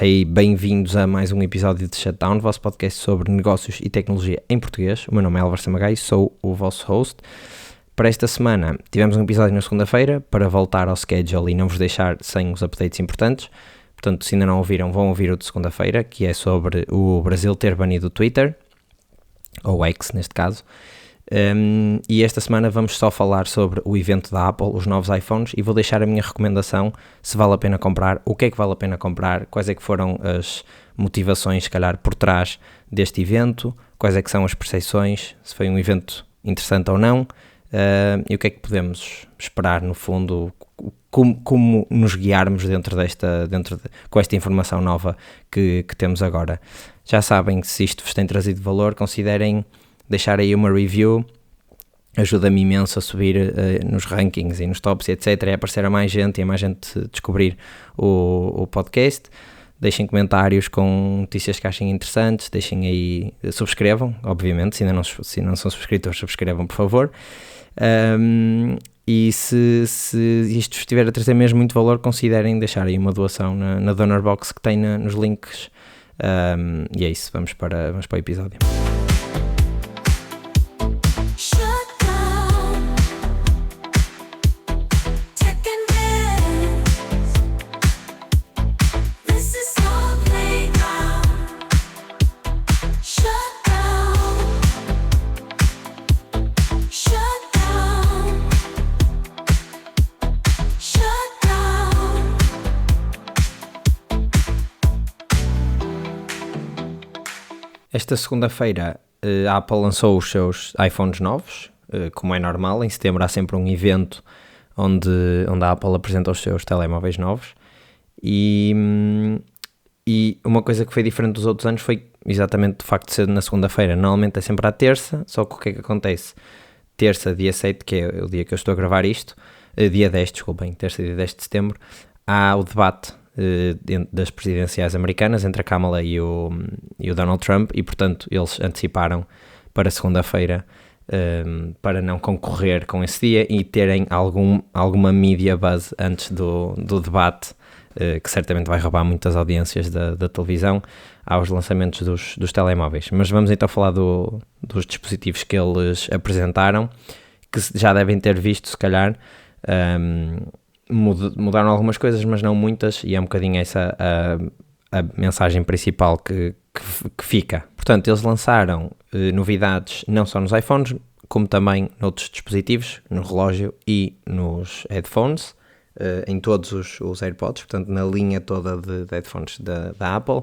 Hey, bem-vindos a mais um episódio de Shutdown, vosso podcast sobre negócios e tecnologia em português. O meu nome é Álvaro Samagai, sou o vosso host. Para esta semana tivemos um episódio na segunda-feira para voltar ao schedule e não vos deixar sem os updates importantes. Portanto, se ainda não ouviram, vão ouvir o de segunda-feira, que é sobre o Brasil ter banido o Twitter, ou X neste caso. E esta semana vamos só falar sobre o evento da Apple, os novos iPhones, e vou deixar a minha recomendação, se vale a pena comprar, o que é que vale a pena comprar, quais é que foram as motivações, se calhar, por trás deste evento, quais é que são as percepções, se foi um evento interessante ou não, e o que é que podemos esperar, no fundo, como nos guiarmos com esta informação nova que temos agora. Já sabem que se isto vos tem trazido valor, considerem deixar aí uma review, ajuda-me imenso a subir nos rankings e nos tops, etc. E a aparecer a mais gente e a mais gente descobrir o podcast. Deixem comentários com notícias que achem interessantes, deixem aí, subscrevam, obviamente, se ainda não são subscritores, subscrevam, por favor. E se isto estiver a trazer mesmo muito valor, considerem deixar aí uma doação na Donor Box que tem nos links. E é isso, vamos para o episódio. Esta segunda-feira a Apple lançou os seus iPhones novos, como é normal, em setembro há sempre um evento onde a Apple apresenta os seus telemóveis novos e uma coisa que foi diferente dos outros anos foi exatamente o facto de ser na segunda-feira. Normalmente é sempre à terça, só que o que é que acontece? Terça, dia 7, que é o dia que eu estou a gravar isto, dia 10, desculpem, terça, dia 10 de setembro, há o debate das presidenciais americanas entre a Kamala e o Donald Trump e, portanto, eles anteciparam para segunda-feira para não concorrer com esse dia e terem alguma media buzz antes do debate, que certamente vai roubar muitas audiências da televisão aos lançamentos dos telemóveis. Mas vamos então falar dos dispositivos que eles apresentaram, que já devem ter visto, se calhar. Mudaram algumas coisas, mas não muitas, e é um bocadinho essa a mensagem principal que fica. Portanto, eles lançaram novidades não só nos iPhones, como também noutros dispositivos, no relógio e nos headphones, em todos os AirPods, portanto, na linha toda de headphones da Apple.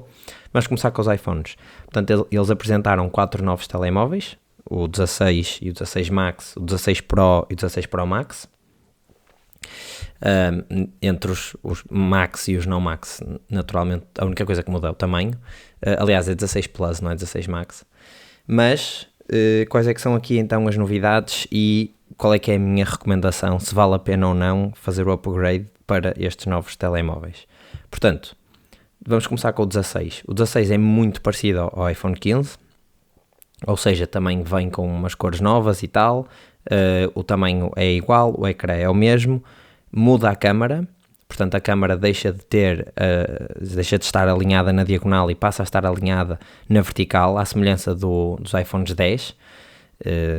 Vamos começar com os iPhones. Portanto, eles apresentaram 4 novos telemóveis, o 16 e o 16 Max, o 16 Pro e o 16 Pro Max. Entre os Max e os não Max, naturalmente a única coisa que muda é o tamanho. Aliás, é 16 Plus, não é 16 Max. Mas quais é que são aqui então as novidades e qual é que é a minha recomendação, se vale a pena ou não fazer o upgrade para estes novos telemóveis? Portanto, vamos começar com o 16. O 16 é muito parecido ao iPhone 15, ou seja, também vem com umas cores novas e tal. O tamanho é igual, o ecrã é o mesmo, muda a câmara, portanto a câmara deixa de estar alinhada na diagonal e passa a estar alinhada na vertical, à semelhança dos iPhones 10,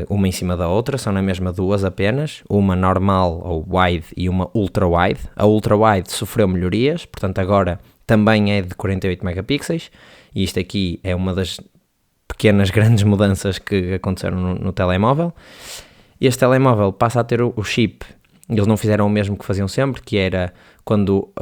uma em cima da outra, são na mesma duas apenas, uma normal ou wide e uma ultra wide. A ultra wide sofreu melhorias, portanto agora também é de 48 megapixels, e isto aqui é uma das pequenas grandes mudanças que aconteceram no telemóvel. Este telemóvel passa a ter o chip, eles não fizeram o mesmo que faziam sempre, que era quando,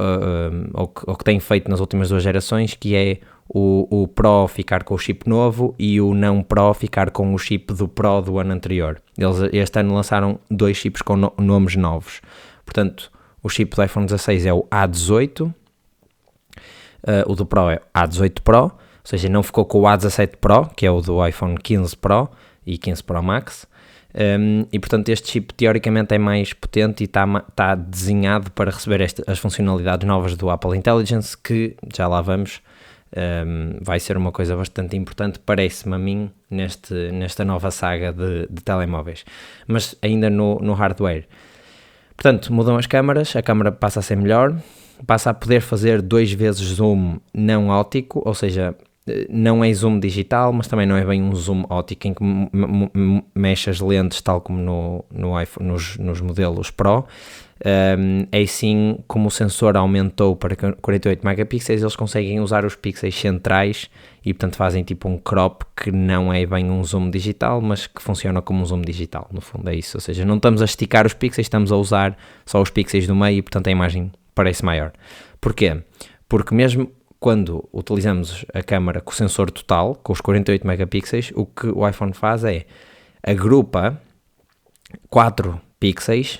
ou que têm feito nas últimas 2 gerações, que é o Pro ficar com o chip novo e o não Pro ficar com o chip do Pro do ano anterior. Eles este ano lançaram 2 chips com nomes novos. Portanto, o chip do iPhone 16 é o A18, o do Pro é A18 Pro, ou seja, não ficou com o A17 Pro, que é o do iPhone 15 Pro e 15 Pro Max. E portanto este chip teoricamente é mais potente e está desenhado para receber as funcionalidades novas do Apple Intelligence, que já lá vamos, vai ser uma coisa bastante importante, parece-me a mim, nesta nova saga de telemóveis, mas ainda no hardware. Portanto, mudam as câmaras, a câmara passa a ser melhor, passa a poder fazer 2 vezes zoom não óptico, ou seja, não é zoom digital, mas também não é bem um zoom óptico em que mexe as lentes tal como no iPhone, nos modelos Pro. É sim, como o sensor aumentou para 48 megapixels, eles conseguem usar os pixels centrais e portanto fazem tipo um crop que não é bem um zoom digital, mas que funciona como um zoom digital, no fundo é isso, ou seja, não estamos a esticar os pixels, estamos a usar só os pixels do meio e portanto a imagem parece maior. Porquê? Porque mesmo quando utilizamos a câmera com o sensor total, com os 48 megapixels, o que o iPhone faz é agrupa 4 pixels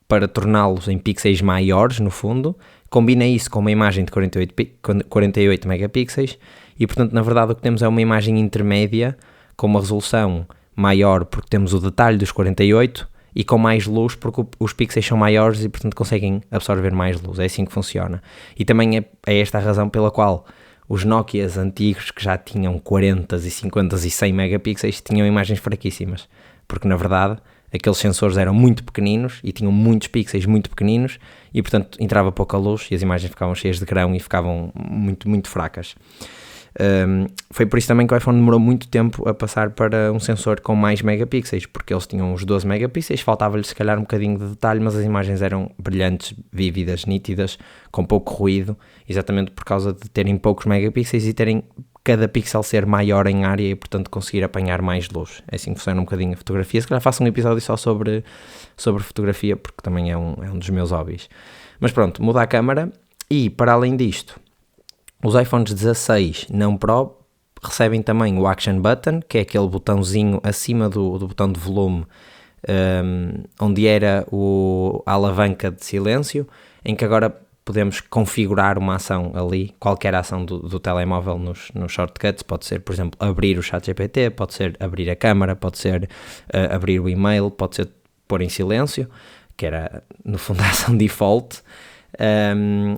para torná-los em pixels maiores, no fundo, combina isso com uma imagem de 48 megapixels e, portanto, na verdade o que temos é uma imagem intermédia com uma resolução maior porque temos o detalhe dos 48 e com mais luz porque os pixels são maiores e, portanto, conseguem absorver mais luz. É assim que funciona. E também é esta a razão pela qual os Nokias antigos, que já tinham 40, 50 e 100 megapixels, tinham imagens fraquíssimas. Porque, na verdade, aqueles sensores eram muito pequeninos e tinham muitos pixels muito pequeninos e, portanto, entrava pouca luz e as imagens ficavam cheias de grão e ficavam muito, muito fracas. Foi por isso também que o iPhone demorou muito tempo a passar para um sensor com mais megapixels, porque eles tinham os 12 megapixels, faltava-lhes se calhar um bocadinho de detalhe, mas as imagens eram brilhantes, vívidas, nítidas, com pouco ruído, exatamente por causa de terem poucos megapixels e terem cada pixel ser maior em área e portanto conseguir apanhar mais luz. É assim que funciona um bocadinho a fotografia. Se calhar faço um episódio só sobre fotografia, porque também é um dos meus hobbies. Mas pronto, muda a câmera e para além disto, os iPhones 16 não Pro recebem também o Action Button, que é aquele botãozinho acima do botão de volume, onde era a alavanca de silêncio, em que agora podemos configurar uma ação ali, qualquer ação do telemóvel nos shortcuts, pode ser, por exemplo, abrir o ChatGPT, pode ser abrir a câmera, pode ser abrir o e-mail, pode ser pôr em silêncio, que era no fundo a ação default.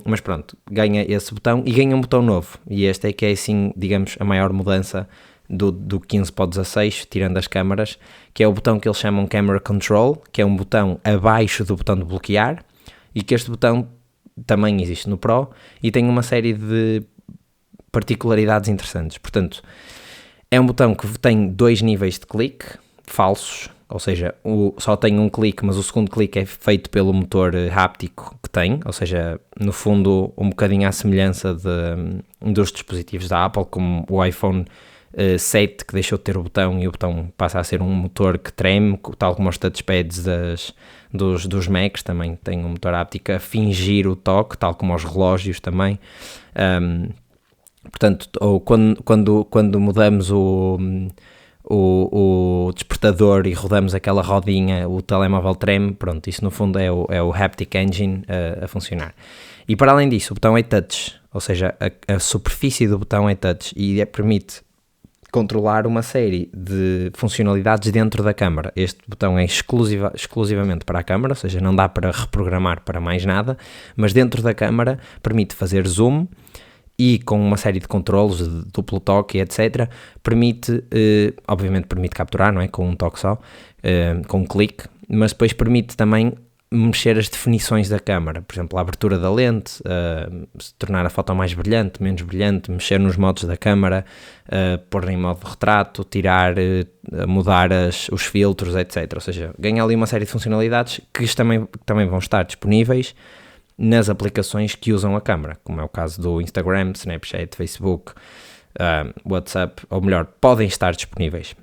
Mas pronto, ganha esse botão e ganha um botão novo, e este é que é assim, digamos, a maior mudança do 15 para o 16, tirando as câmaras, que é o botão que eles chamam Camera Control, que é um botão abaixo do botão de bloquear, e que este botão também existe no Pro e tem uma série de particularidades interessantes. Portanto, é um botão que tem 2 níveis de clique falsos, ou seja, só tem um clique, mas o segundo clique é feito pelo motor háptico que tem, ou seja, no fundo um bocadinho à semelhança dos dispositivos da Apple, como o iPhone 7 que deixou de ter o botão e o botão passa a ser um motor que treme, tal como os touchpads dos Macs também tem um motor háptico a fingir o toque, tal como os relógios também. Portanto, ou quando mudamos o despertador e rodamos aquela rodinha, o telemóvel treme, pronto, isso no fundo é o Haptic Engine a funcionar. E para além disso, o botão é touch, ou seja, a superfície do botão é touch e permite controlar uma série de funcionalidades dentro da câmara. Este botão é exclusivamente para a câmara, ou seja, não dá para reprogramar para mais nada, mas dentro da câmara permite fazer zoom e com uma série de controlos de duplo toque, etc., obviamente permite capturar, não é? Com um toque só, com um clique, mas depois permite também mexer as definições da câmara, por exemplo, a abertura da lente, tornar a foto mais brilhante, menos brilhante, mexer nos modos da câmara, pôr em modo retrato, tirar, mudar os filtros, etc. Ou seja, ganha ali uma série de funcionalidades que também vão estar disponíveis nas aplicações que usam a câmera, como é o caso do Instagram, Snapchat, Facebook, WhatsApp, ou melhor, podem estar disponíveis.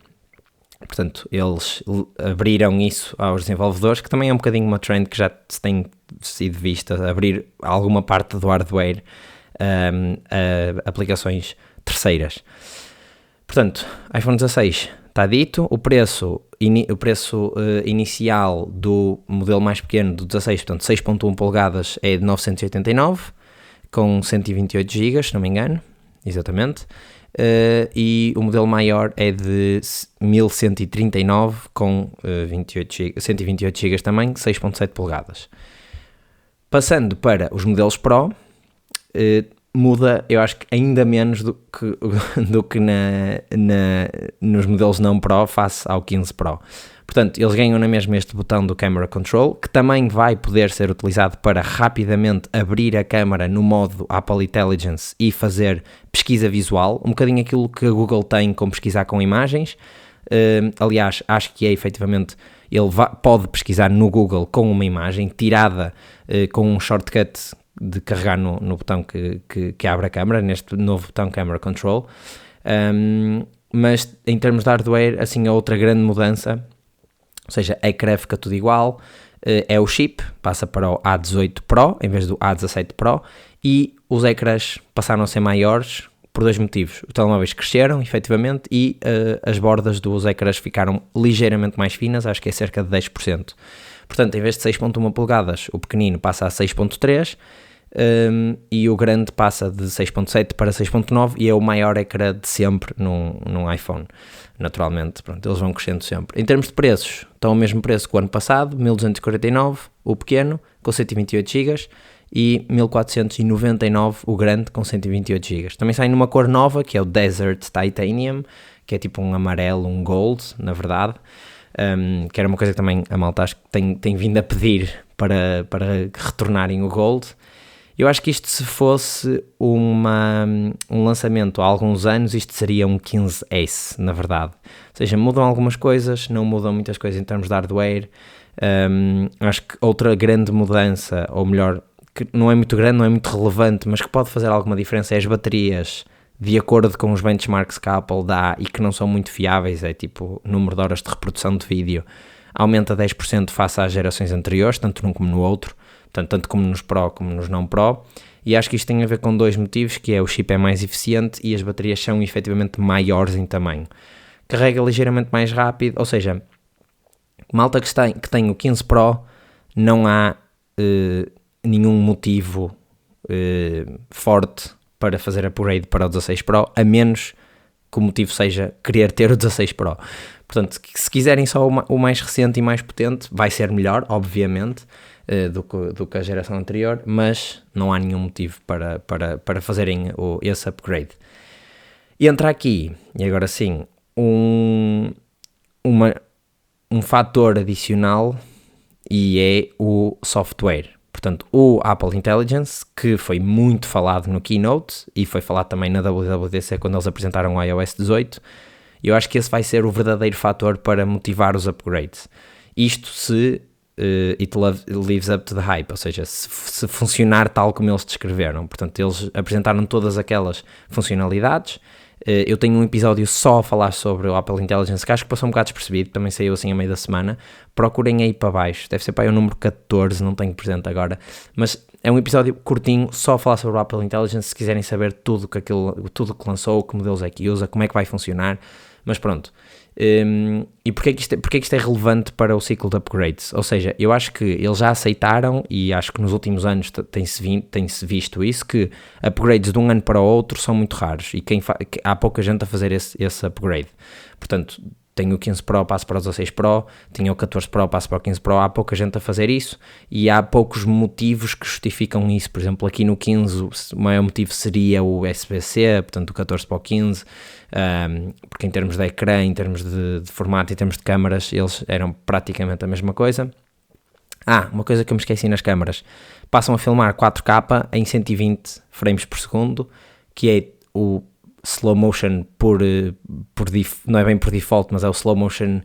Portanto, eles abriram isso aos desenvolvedores, que também é um bocadinho uma trend que já se tem sido vista, abrir alguma parte do hardware a aplicações terceiras. Portanto, iPhone 16 está dito, o preço inicial do modelo mais pequeno, do 16, portanto 6.1 polegadas, é de 989, com 128 GB, se não me engano, exatamente. E o modelo maior é de 1139 com 128 GB também, 6.7 polegadas. Passando para os modelos Pro, muda, eu acho que ainda menos do que nos modelos não Pro face ao 15 Pro. Portanto, eles ganham na mesma este botão do Camera Control, que também vai poder ser utilizado para rapidamente abrir a câmera no modo Apple Intelligence e fazer pesquisa visual, um bocadinho aquilo que a Google tem com pesquisar com imagens. Aliás, acho que é efetivamente, ele pode pesquisar no Google com uma imagem tirada com um shortcut de carregar no botão que abre a câmera, neste novo botão Camera Control. Mas em termos de hardware, assim, a outra grande mudança, ou seja, a ecrã fica tudo igual, é o chip, passa para o A18 Pro em vez do A17 Pro, e os ecrãs passaram a ser maiores por dois motivos. Os telemóveis cresceram, efetivamente, e as bordas dos ecrãs ficaram ligeiramente mais finas, acho que é cerca de 10%. Portanto, em vez de 6.1 polegadas, o pequenino passa a 6.3, e o grande passa de 6.7 para 6.9 e é o maior ecrã de sempre num iPhone. Naturalmente, pronto, eles vão crescendo sempre. Em termos de preços, estão ao mesmo preço que o ano passado, 1249 o pequeno, com 128 GB, e 1499 o grande, com 128 GB. Também sai numa cor nova, que é o Desert Titanium, que é tipo um amarelo, um gold, na verdade, que era uma coisa que também a malta acho que tem vindo a pedir para retornarem o gold. Eu acho que isto, se fosse um lançamento há alguns anos, isto seria um 15S, na verdade. Ou seja, mudam algumas coisas, não mudam muitas coisas em termos de hardware. Acho que outra grande mudança, ou melhor, que não é muito grande, não é muito relevante, mas que pode fazer alguma diferença, é as baterias, de acordo com os benchmarks que a Apple dá e que não são muito fiáveis, é tipo número de horas de reprodução de vídeo, aumenta 10% face às gerações anteriores, tanto num como no outro. Portanto, tanto como nos Pro como nos não Pro, e acho que isto tem a ver com dois motivos, que é o chip é mais eficiente e as baterias são efetivamente maiores em tamanho. Carrega ligeiramente mais rápido, ou seja, malta que tem o 15 Pro, não há nenhum motivo forte para fazer upgrade para o 16 Pro, a menos que o motivo seja querer ter o 16 Pro. Portanto, se quiserem só o mais recente e mais potente, vai ser melhor, obviamente, do que a geração anterior, mas não há nenhum motivo para fazerem esse upgrade. E entra aqui, e agora sim, um fator adicional, e é o software. Portanto, o Apple Intelligence, que foi muito falado no Keynote, e foi falado também na WWDC quando eles apresentaram o iOS 18, eu acho que esse vai ser o verdadeiro fator para motivar os upgrades. Isto se it lives up to the hype, ou seja, se funcionar tal como eles descreveram. Portanto, eles apresentaram todas aquelas funcionalidades. Eu tenho um episódio só a falar sobre o Apple Intelligence, que acho que passou um bocado despercebido, também saiu assim a meio da semana. Procurem aí para baixo, deve ser para aí o número 14, não tenho presente agora, mas é um episódio curtinho, só a falar sobre o Apple Intelligence, se quiserem saber tudo que lançou, que modelos é que usa, como é que vai funcionar. Mas pronto, e porquê que isto é relevante para o ciclo de upgrades? Ou seja, eu acho que eles já aceitaram, e acho que nos últimos anos tem-se visto isso, que upgrades de um ano para o outro são muito raros, e há pouca gente a fazer esse upgrade. Portanto, tenho o 15 Pro, passo para o 16 Pro, tenho o 14 Pro, passo para o 15 Pro, há pouca gente a fazer isso, e há poucos motivos que justificam isso. Por exemplo, aqui no 15 o maior motivo seria o USB-C, portanto o 14 para o 15, porque em termos de ecrã, em termos de formato, em termos de câmaras, eles eram praticamente a mesma coisa. Uma coisa que eu me esqueci nas câmaras, passam a filmar 4K em 120 frames por segundo, que é o slow motion não é bem por default, mas é o slow motion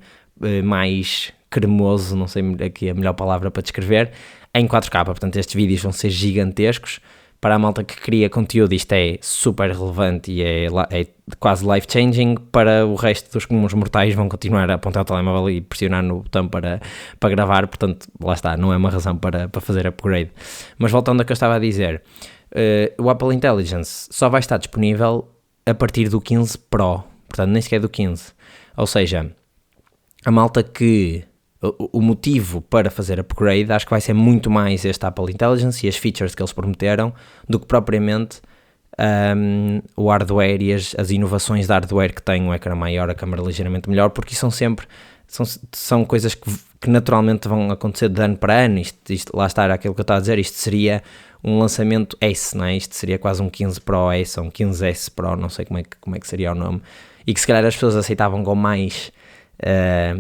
mais cremoso, não sei aqui a melhor palavra para descrever, em 4K. Portanto, estes vídeos vão ser gigantescos. Para a malta que cria conteúdo, isto é super relevante e é quase life-changing. Para o resto dos comuns mortais, vão continuar a apontar o telemóvel e pressionar no botão para gravar. Portanto, lá está, não é uma razão para fazer upgrade. Mas voltando ao que eu estava a dizer, o Apple Intelligence só vai estar disponível a partir do 15 Pro, portanto nem sequer do 15. Ou seja, a malta que... O motivo para fazer upgrade acho que vai ser muito mais este Apple Intelligence e as features que eles prometeram do que propriamente o hardware e as inovações de hardware que tem, um ecrã maior, a câmera ligeiramente melhor, porque são coisas que naturalmente vão acontecer de ano para ano. Isto lá está, aquilo que eu estava a dizer, isto seria um lançamento S, não é? Isto seria quase um 15 Pro S ou um 15S Pro, não sei como é que seria o nome, e que se calhar as pessoas aceitavam com mais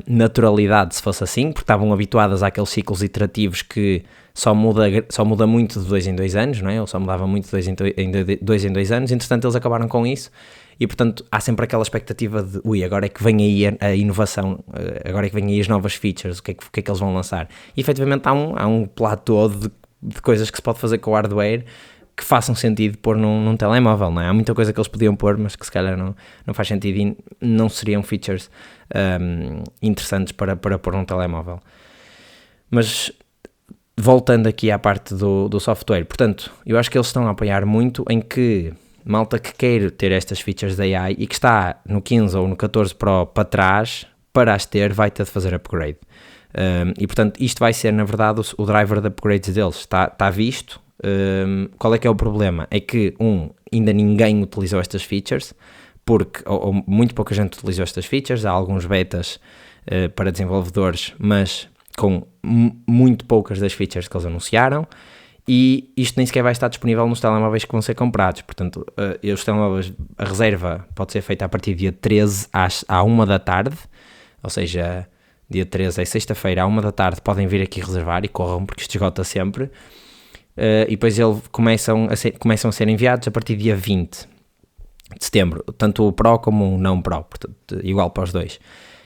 naturalidade se fosse assim, porque estavam habituadas àqueles ciclos iterativos que só muda muito de 2 em 2 anos, não é? Ou só mudava muito de 2 em 2 anos, entretanto eles acabaram com isso e portanto há sempre aquela expectativa de agora é que vem aí a inovação, agora é que vem aí as novas features, o que é que eles vão lançar, e efetivamente há um platô de coisas que se pode fazer com o hardware que façam sentido pôr num telemóvel, não é? Há muita coisa que eles podiam pôr, mas que se calhar não faz sentido e não seriam features interessantes para pôr num telemóvel. Mas voltando aqui à parte do software, portanto, eu acho que eles estão a apoiar muito em que malta que quer ter estas features da AI e que está no 15 ou no 14 Pro para trás, para as ter, vai ter de fazer upgrade. E portanto, isto vai ser, na verdade, o driver de upgrades deles. Está visto. Qual é que é o problema? É que, ainda ninguém utilizou estas features, porque ou muito pouca gente utilizou estas features. Há alguns betas para desenvolvedores, mas com muito poucas das features que eles anunciaram, e isto nem sequer vai estar disponível nos telemóveis que vão ser comprados. Portanto, os telemóveis, a reserva pode ser feita a partir do dia 13 à 1 da tarde, ou seja, dia 13 é sexta-feira, à 1 da tarde podem vir aqui reservar e corram, porque isto esgota sempre. E depois eles começam a ser enviados a partir do dia 20 de setembro, tanto o Pro como o não Pro, portanto, igual para os dois.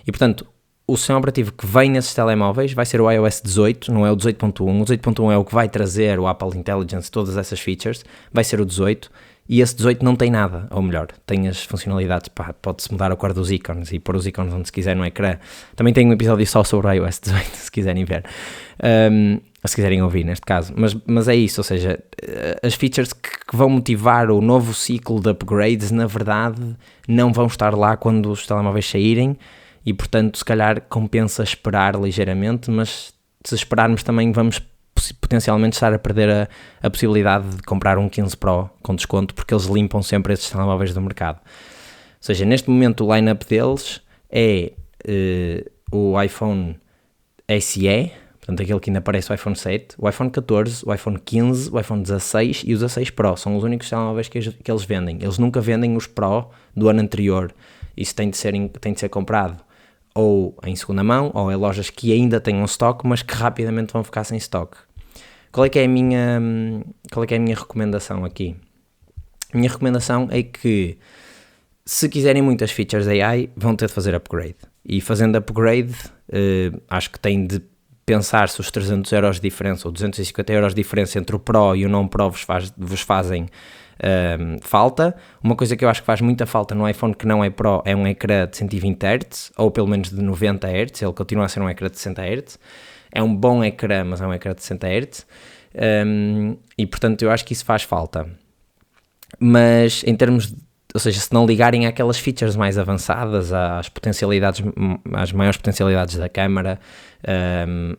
E portanto, o sistema operativo que vem nesses telemóveis vai ser o iOS 18, não é o 18.1. O 18.1 é o que vai trazer o Apple Intelligence, todas essas features, vai ser o 18, e esse 18 não tem nada, ou melhor, tem as funcionalidades, pode-se mudar a cor dos ícones e pôr os ícones onde se quiser no ecrã. Também tem um episódio só sobre o iOS 18, se quiserem ver, se quiserem ouvir neste caso, mas é isso, ou seja, as features que vão motivar o novo ciclo de upgrades, na verdade, não vão estar lá quando os telemóveis saírem, e portanto se calhar compensa esperar ligeiramente, mas se esperarmos também vamos potencialmente estar a perder a possibilidade de comprar um 15 Pro com desconto, porque eles limpam sempre esses telemóveis do mercado. Ou seja, neste momento o line-up deles é o iPhone SE, portanto aquele que ainda parece o iPhone 7, o iPhone 14, o iPhone 15, o iPhone 16 e o 16 Pro, são os únicos telemóveis que eles vendem. Eles nunca vendem os Pro do ano anterior, isso tem de ser comprado ou em segunda mão, ou em lojas que ainda tenham stock, mas que rapidamente vão ficar sem stock. Qual é que é a minha recomendação aqui? A minha recomendação é que, se quiserem muitas features AI, vão ter de fazer upgrade. E fazendo upgrade, acho que têm de pensar se os 300 euros de diferença, ou 250 euros de diferença entre o Pro e o não Pro vos fazem falta. Uma coisa que eu acho que faz muita falta no iPhone que não é Pro é um ecrã de 120 Hz, ou pelo menos de 90 Hz, ele continua a ser um ecrã de 60 Hz. É um bom ecrã, mas é um ecrã de 60 Hz, e portanto eu acho que isso faz falta. Mas em termos ou seja, se não ligarem àquelas features mais avançadas, às maiores potencialidades da câmara,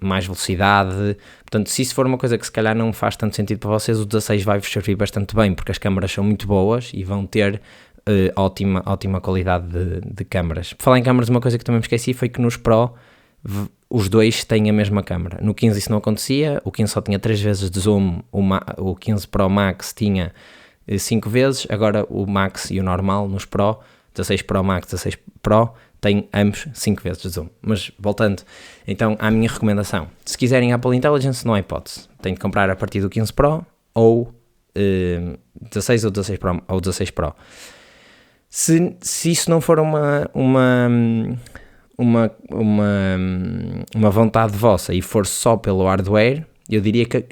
mais velocidade, portanto, se isso for uma coisa que se calhar não faz tanto sentido para vocês, o 16 vai-vos servir bastante bem, porque as câmaras são muito boas e vão ter ótima qualidade de câmaras. Por falar em câmaras, uma coisa que também me esqueci foi que nos Pro os dois têm a mesma câmara. No 15 isso não acontecia, o 15 só tinha 3 vezes de zoom, o 15 Pro Max tinha 5 vezes, agora o Max e o normal nos Pro, 16 Pro Max, 16 Pro, têm ambos 5 vezes de zoom. Mas voltando então à minha recomendação, se quiserem Apple Intelligence não há hipótese, têm de comprar a partir do 15 Pro ou 16 ou 16 Pro, ou 16 Pro. Se isso não for uma vontade vossa e for só pelo hardware, eu diria que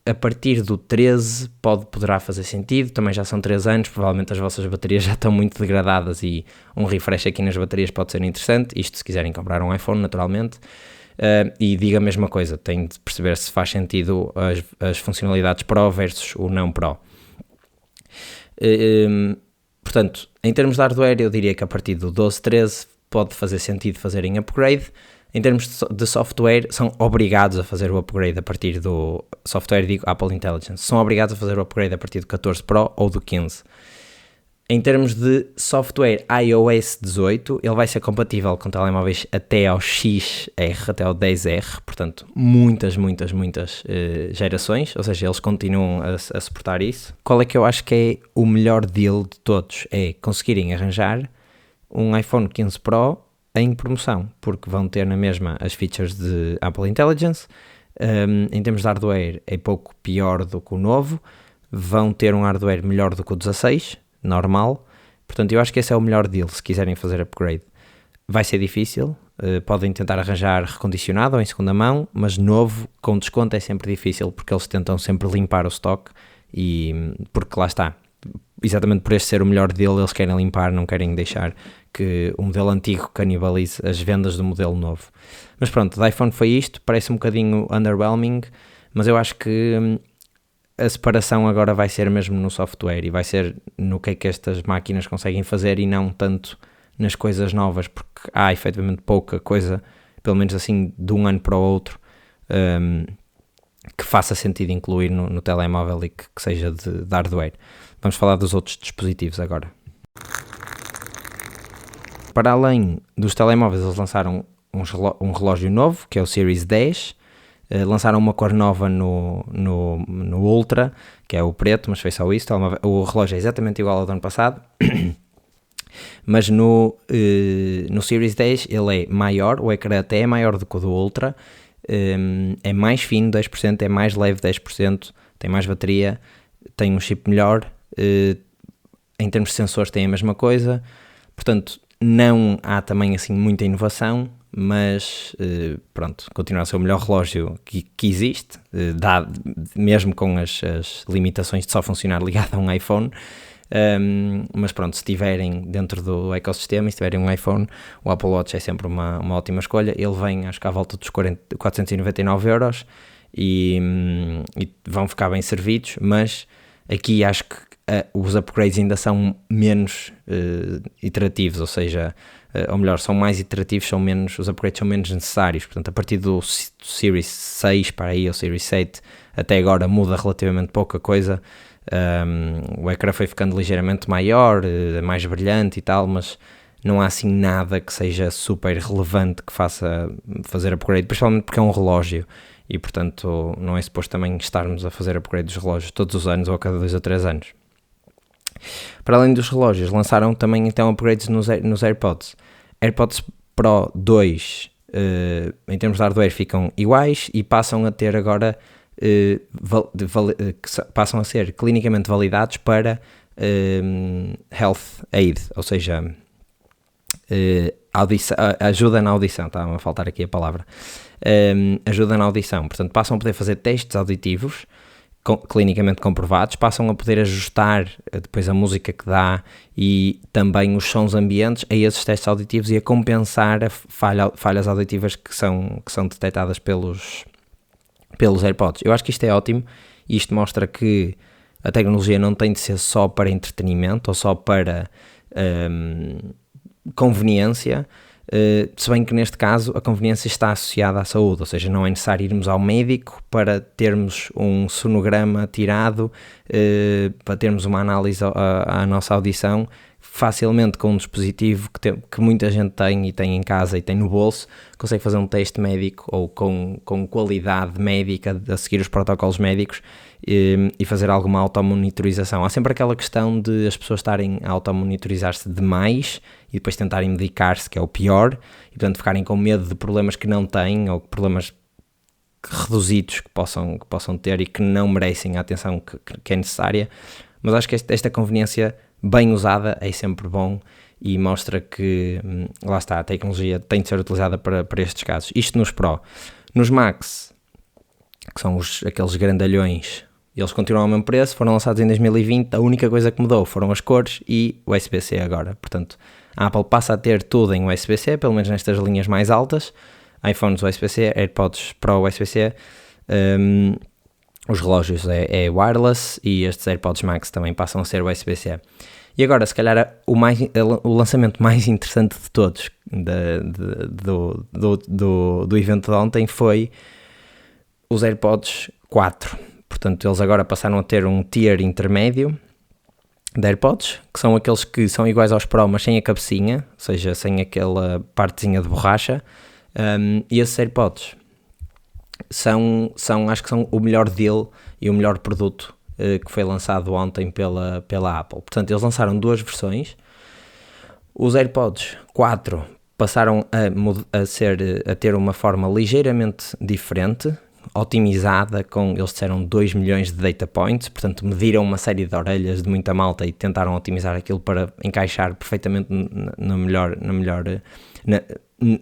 a partir do 13 poderá fazer sentido. Também já são 3 anos, provavelmente as vossas baterias já estão muito degradadas e um refresh aqui nas baterias pode ser interessante, isto se quiserem comprar um iPhone naturalmente. E digo a mesma coisa, tem de perceber se faz sentido as funcionalidades Pro versus o não Pro. Portanto, em termos de hardware, eu diria que a partir do 12, 13 pode fazer sentido fazerem upgrade. Em termos de software, são obrigados a fazer o upgrade a partir do software, digo Apple Intelligence, são obrigados a fazer o upgrade a partir do 14 Pro ou do 15. Em termos de software iOS 18, ele vai ser compatível com telemóveis até ao XR, até ao 10R, portanto, muitas gerações, ou seja, eles continuam a suportar isso. Qual é que eu acho que é o melhor deal de todos? É conseguirem arranjar um iPhone 15 Pro em promoção, porque vão ter na mesma as features de Apple Intelligence. Em termos de hardware é pouco pior do que o novo, vão ter um hardware melhor do que o 16, normal, portanto eu acho que esse é o melhor deal se quiserem fazer upgrade. Vai ser difícil, podem tentar arranjar recondicionado ou em segunda mão, mas novo com desconto é sempre difícil, porque eles tentam sempre limpar o stock, e porque lá está, exatamente por este ser o melhor deal, eles querem limpar, não querem deixar que o modelo antigo canibalize as vendas do modelo novo. Mas pronto, do iPhone foi isto, parece um bocadinho underwhelming, mas eu acho que a separação agora vai ser mesmo no software e vai ser no que é que estas máquinas conseguem fazer e não tanto nas coisas novas, porque há efetivamente pouca coisa, pelo menos assim de um ano para o outro, que faça sentido incluir no telemóvel e que seja de hardware. Vamos falar dos outros dispositivos agora. Para além dos telemóveis, eles lançaram um relógio novo, que é o Series 10. Lançaram uma cor nova no Ultra, que é o preto, mas foi só isso. O relógio é exatamente igual ao do ano passado. Mas no Series 10 ele é maior, o ecrã até é maior do que o do Ultra. É mais fino 10%, é mais leve 10%, tem mais bateria, tem um chip melhor. Em termos de sensores tem a mesma coisa. Portanto, não há também assim muita inovação, mas pronto, continua a ser o melhor relógio que existe, mesmo com as limitações de só funcionar ligado a um iPhone. Mas pronto, se estiverem dentro do ecossistema e se tiverem um iPhone, o Apple Watch é sempre uma ótima escolha. Ele vem, acho que à volta dos 499€ e vão ficar bem servidos, mas aqui acho que os upgrades ainda são menos iterativos, ou seja, ou melhor, são mais iterativos, os upgrades são menos necessários. Portanto, a partir do Series 6 para aí, ou Series 7, até agora muda relativamente pouca coisa. O ecrã foi ficando ligeiramente maior, mais brilhante e tal, mas não há assim nada que seja super relevante que faça fazer upgrade, principalmente porque é um relógio e portanto não é suposto também estarmos a fazer upgrade dos relógios todos os anos ou a cada 2 ou 3 anos. Para além dos relógios, lançaram também então upgrades nos AirPods. AirPods Pro 2 em termos de hardware ficam iguais e passam a ter agora passam a ser clinicamente validados para Health Aid, ou seja, ajuda na audição, está a faltar aqui a palavra, ajuda na audição, portanto passam a poder fazer testes auditivos clinicamente comprovados, passam a poder ajustar depois a música que dá e também os sons ambientes a esses testes auditivos e a compensar falhas auditivas que são detectadas pelos AirPods. Eu acho que isto é ótimo e isto mostra que a tecnologia não tem de ser só para entretenimento ou só para conveniência, se bem que neste caso a conveniência está associada à saúde, ou seja, não é necessário irmos ao médico para termos um sonograma tirado, para termos uma análise à nossa audição, facilmente com um dispositivo que muita gente tem e tem em casa e tem no bolso, consegue fazer um teste médico ou com qualidade médica a seguir os protocolos médicos e fazer alguma automonitorização. Há sempre aquela questão de as pessoas estarem a automonitorizar-se demais e depois tentarem medicar-se, que é o pior, e portanto ficarem com medo de problemas que não têm ou problemas reduzidos que possam ter e que não merecem a atenção que é necessária. Mas acho que esta conveniência bem usada é sempre bom e mostra que, lá está, a tecnologia tem de ser utilizada para estes casos. Isto nos Pro. Nos Max, que são aqueles grandalhões, eles continuam ao mesmo preço, foram lançados em 2020, a única coisa que mudou foram as cores e USB-C agora. Portanto, a Apple passa a ter tudo em USB-C, pelo menos nestas linhas mais altas, iPhones USB-C, AirPods Pro USB-C, os relógios é wireless e estes AirPods Max também passam a ser USB-C. E agora, se calhar, o lançamento mais interessante de todos do evento de ontem foi os AirPods 4. Portanto, eles agora passaram a ter um tier intermédio de AirPods, que são aqueles que são iguais aos Pro, mas sem a cabecinha, ou seja, sem aquela partezinha de borracha. E esses AirPods acho que são o melhor deal e o melhor produto que foi lançado ontem pela Apple. Portanto, eles lançaram duas versões. Os AirPods 4 passaram a ter uma forma ligeiramente diferente, otimizada, eles disseram 2 milhões de data points, portanto mediram uma série de orelhas de muita malta e tentaram otimizar aquilo para encaixar perfeitamente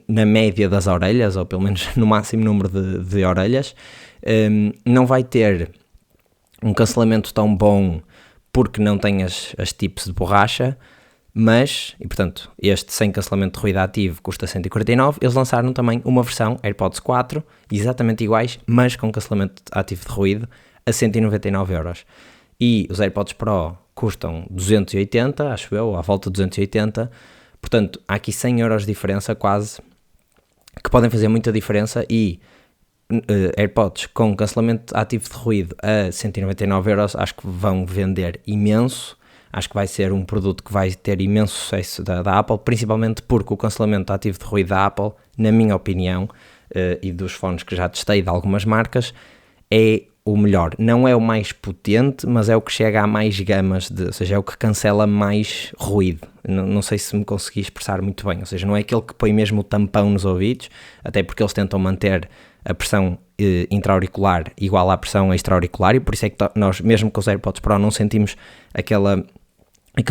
na média das orelhas, ou pelo menos no máximo número de orelhas. Não vai ter um cancelamento tão bom porque não tem as tips de borracha, mas, e portanto, este sem cancelamento de ruído ativo custa 149, eles lançaram também uma versão AirPods 4, exatamente iguais, mas com cancelamento ativo de ruído, a 199€. E os AirPods Pro custam 280, acho eu, à volta de 280, portanto, há aqui 100€ de diferença quase, que podem fazer muita diferença, e AirPods com cancelamento ativo de ruído a 199€, acho que vão vender imenso. Acho que vai ser um produto que vai ter imenso sucesso da Apple, principalmente porque o cancelamento ativo de ruído da Apple, na minha opinião, e dos fones que já testei de algumas marcas, é o melhor. Não é o mais potente, mas é o que chega a mais gamas, ou seja, é o que cancela mais ruído. Não sei se me consegui expressar muito bem, ou seja, não é aquele que põe mesmo o tampão nos ouvidos, até porque eles tentam manter a pressão intra-auricular igual à pressão extra-auricular, e por isso é que nós, mesmo com os AirPods Pro, não sentimos aquele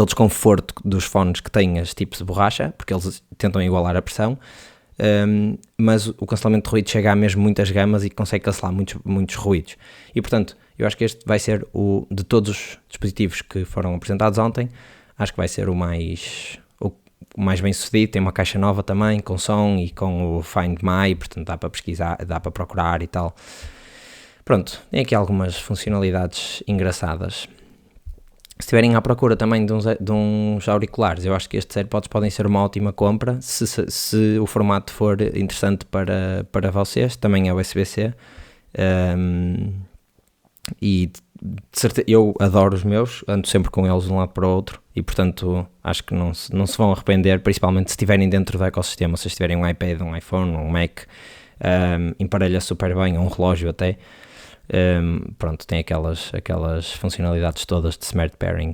desconforto dos fones que têm as tipos de borracha, porque eles tentam igualar a pressão, mas o cancelamento de ruído chega a mesmo muitas gamas e consegue cancelar muitos ruídos. E portanto, eu acho que este vai ser de todos os dispositivos que foram apresentados ontem, acho que vai ser o mais bem sucedido. Tem uma caixa nova também, com som e com o Find My, portanto dá para pesquisar, dá para procurar e tal. Pronto, tem aqui algumas funcionalidades engraçadas. Se estiverem à procura também de uns auriculares, eu acho que estes AirPods podem ser uma ótima compra, se o formato for interessante para vocês. Também é USB-C, e de certeza, eu adoro os meus, ando sempre com eles de um lado para o outro, e portanto acho que não se vão arrepender, principalmente se estiverem dentro do ecossistema. Se tiverem um iPad, um iPhone, um Mac, emparelha super bem, um relógio até. Pronto, tem aquelas funcionalidades todas de Smart Pairing.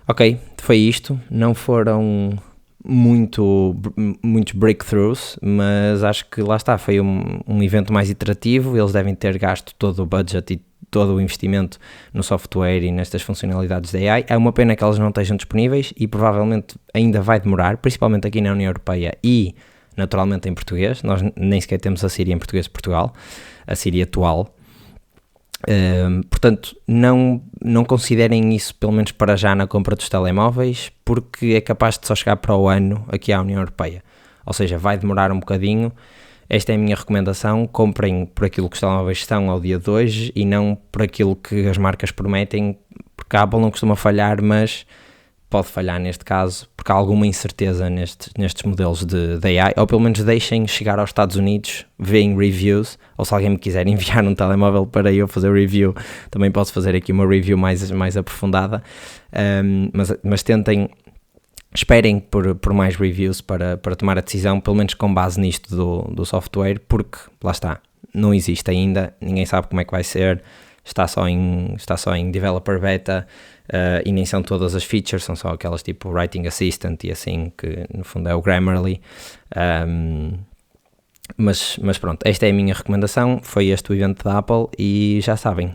Ok, foi isto. Não foram muitos breakthroughs, mas acho que lá está, foi um evento mais iterativo. Eles devem ter gasto todo o budget e todo o investimento no software e nestas funcionalidades da AI. É uma pena que elas não estejam disponíveis e provavelmente ainda vai demorar, principalmente aqui na União Europeia e naturalmente em português. Nós nem sequer temos a Siri em português de Portugal, a Siri atual. Portanto, não considerem isso, pelo menos para já, na compra dos telemóveis, porque é capaz de só chegar para o ano aqui à União Europeia. Ou seja, vai demorar um bocadinho. Esta é a minha recomendação: comprem por aquilo que os telemóveis são ao dia de hoje e não por aquilo que as marcas prometem, porque a Apple não costuma falhar, mas pode falhar neste caso, porque há alguma incerteza nestes modelos de AI, ou pelo menos deixem chegar aos Estados Unidos, veem reviews, ou se alguém me quiser enviar um telemóvel para eu fazer review, também posso fazer aqui uma review mais aprofundada, mas esperem por mais reviews para tomar a decisão, pelo menos com base nisto do software, porque lá está, não existe ainda, ninguém sabe como é que vai ser, está só em developer beta, e nem são todas as features, são só aquelas tipo Writing Assistant e assim, que no fundo é o Grammarly. Mas pronto, esta é a minha recomendação, foi este o evento da Apple e já sabem,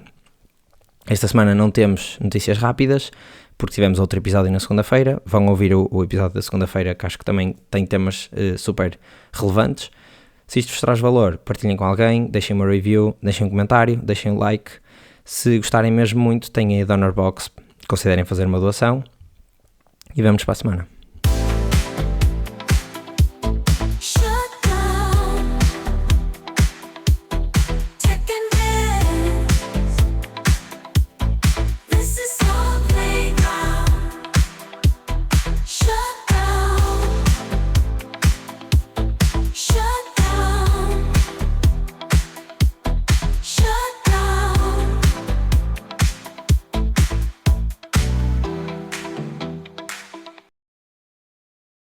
esta semana não temos notícias rápidas, porque tivemos outro episódio na segunda-feira. Vão ouvir o episódio da segunda-feira, que acho que também tem temas super relevantes. Se isto vos traz valor, partilhem com alguém, deixem uma review, deixem um comentário, deixem um like. Se gostarem mesmo muito, têm aí a Donor Box, considerem fazer uma doação e vamos para a semana.